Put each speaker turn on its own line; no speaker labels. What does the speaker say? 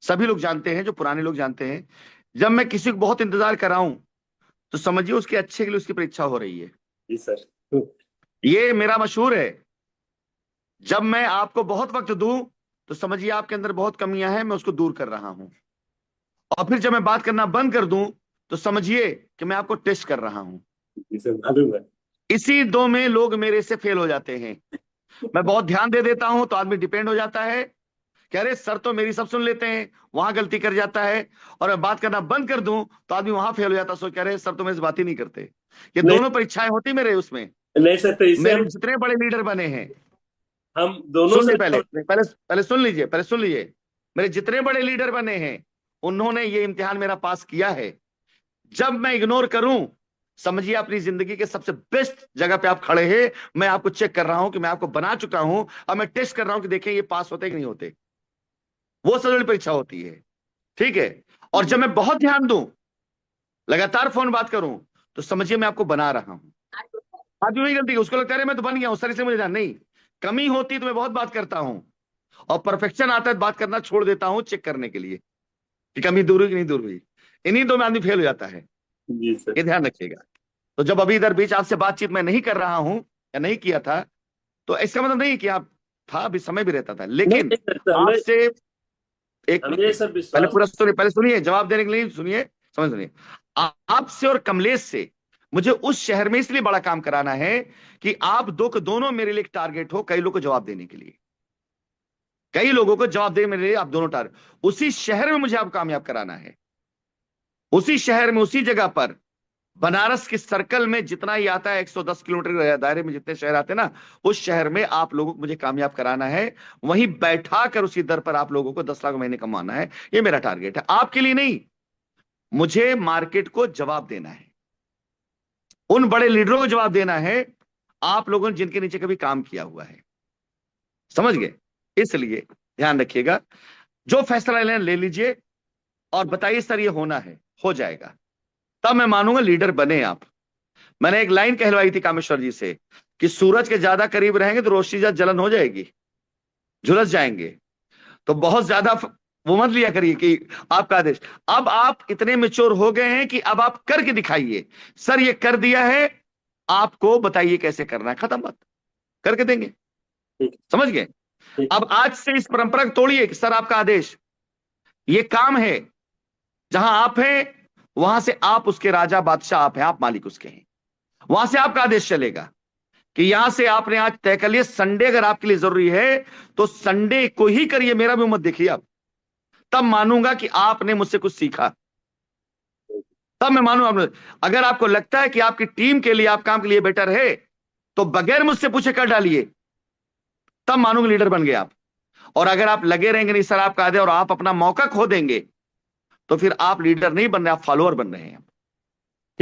सभी लोग जानते हैं, जो पुराने लोग जानते हैं, जब मैं किसी को बहुत इंतजार कराऊं तो समझिए उसके अच्छे के लिए उसकी परीक्षा हो रही है।
जी सर।
ये मेरा मशहूर है। जब मैं आपको बहुत वक्त दूं तो समझिए आपके अंदर बहुत कमियां हैं, मैं उसको दूर कर रहा हूं। और फिर जब मैं बात करना बंद कर दूं तो समझिए कि मैं आपको टेस्ट कर रहा हूं।
जी सर, मालूम है।
इसी दो में लोग मेरे से फेल हो जाते हैं। मैं बहुत ध्यान दे देता हूं तो आदमी डिपेंड हो जाता है कि अरे सर तो मेरी सब सुन लेते हैं, वहां गलती कर जाता है। और मैं बात करना बंद कर दूं तो आदमी वहां फेल हो जाता है, सो कह रहे सर तो मेरे से बात ही नहीं करते। ये
नहीं,
दोनों परीक्षाएं होती मेरे उसमें।
नहीं सर, तो इससे
मेरे जितने बड़े लीडर बने हैं,
हम दोनों
सुन लीजिए,
सर।
पहले पहले पहले सुन लीजिए, पहले सुन लीजिए। मेरे जितने बड़े लीडर बने हैं उन्होंने ये इम्तिहान मेरा पास किया है। जब मैं इग्नोर करूं, समझिए अपनी जिंदगी के सबसे बेस्ट जगह पे आप खड़े हैं। मैं आपको चेक कर रहा हूं कि मैं आपको बना चुका हूं, और मैं टेस्ट कर रहा हूं कि देखें ये पास होते कि नहीं होते। वो सबसे बड़ी परीक्षा होती है। ठीक है। और जब
जी
मैं बहुत ध्यान दूं, लगातार फोन बात करूं, तो समझिए मैं आपको बना रहा हूं। आदमी वही गलती है, उसको लगता है मैं तो बन गया हूं सर, इसलिए मुझे ध्यान नहीं। कमी होती तो मैं बहुत बात करता हूं, और परफेक्शन आता है तो बात करना छोड़ देता हूं चेक करने के लिए कि कमी दूर हुई कि नहीं दूर हुई। इन्हीं दो में आदमी फेल हो जाता है।
जी सर।
ये ध्यान रखिएगा। तो जब अभी इधर बीच आपसे बातचीत मैं नहीं कर रहा हूं या नहीं किया था, तो इसका मतलब नहीं कि आप था, अभी समय भी रहता था,
नहीं
लेकिन
नहीं सर, तो हमें
आपसे एक
हमें
मिनट
ये
एक
सब
मिनट पहले
विश्वास।
पूरा सुनिए, पहले सुनिए, जवाब देने के लिए सुनिए, समझ सुनिए। आपसे और कमलेश से मुझे उस शहर में इसलिए बड़ा काम कराना है कि आप दो को दोनों मेरे लिए एक टारगेट हो, कई लोग को जवाब देने के लिए, कई लोगों को जवाब देने मेरे लिए आप दोनों टारगेट। उसी शहर में मुझे आप कामयाब कराना है। उसी शहर में, उसी जगह पर, बनारस के सर्कल में जितना ही आता है 110 किलोमीटर के दायरे में जितने शहर आते हैं ना, उस शहर में आप लोगों को मुझे कामयाब कराना है। वहीं बैठा कर उसी दर पर आप लोगों को 10 लाख महीने कमाना है। ये मेरा टारगेट है, आपके लिए नहीं। मुझे मार्केट को जवाब देना है, उन बड़े लीडरों को जवाब देना है, आप लोगों ने जिनके नीचे कभी काम किया हुआ है। समझ गए? इसलिए ध्यान रखिएगा, जो फैसला लेना ले लीजिए, और बताइए सर ये होना है, हो जाएगा, तब मैं मानूंगा लीडर बने आप। मैंने एक लाइन कहलवाई थी कामेश्वर जी से कि सूरज के ज्यादा करीब रहेंगे तो रोशनी ज्यादा जलन हो जाएगी, झुलस जाएंगे। तो बहुत ज्यादा वो मत लिया करिए कि आपका आदेश। अब आप इतने मेच्योर हो गए हैं कि अब आप करके दिखाइए, सर ये कर दिया है, आपको बताइए कैसे करना है, खत्म बात, करके देंगे।
ठीक।
समझ गए?
ठीक
अब आज से इस परंपरा को तोड़िए कि सर आपका आदेश, ये काम है, जहां आप हैं वहां से आप उसके राजा बादशाह, आप हैं, आप मालिक उसके हैं। वहां से आपका आदेश चलेगा कि यहां से आपने आज तय कर लिया संडे अगर आपके लिए जरूरी है तो संडे को ही करिए, मेरा भी मत देखिए आप। तब मानूंगा कि आपने मुझसे कुछ सीखा, तब मैं मानूंगा अगर आपको लगता है कि आपकी टीम के लिए, आप काम के लिए बेटर है, तो बगैर मुझसे पूछे कर डालिए, तब मानूंगा लीडर बन गए आप। और अगर आप लगे रहेंगे नहीं सर आपका आदेश, और आप अपना मौका खो देंगे, तो फिर आप लीडर नहीं बन रहे, आप फॉलोअर बन रहे हैं।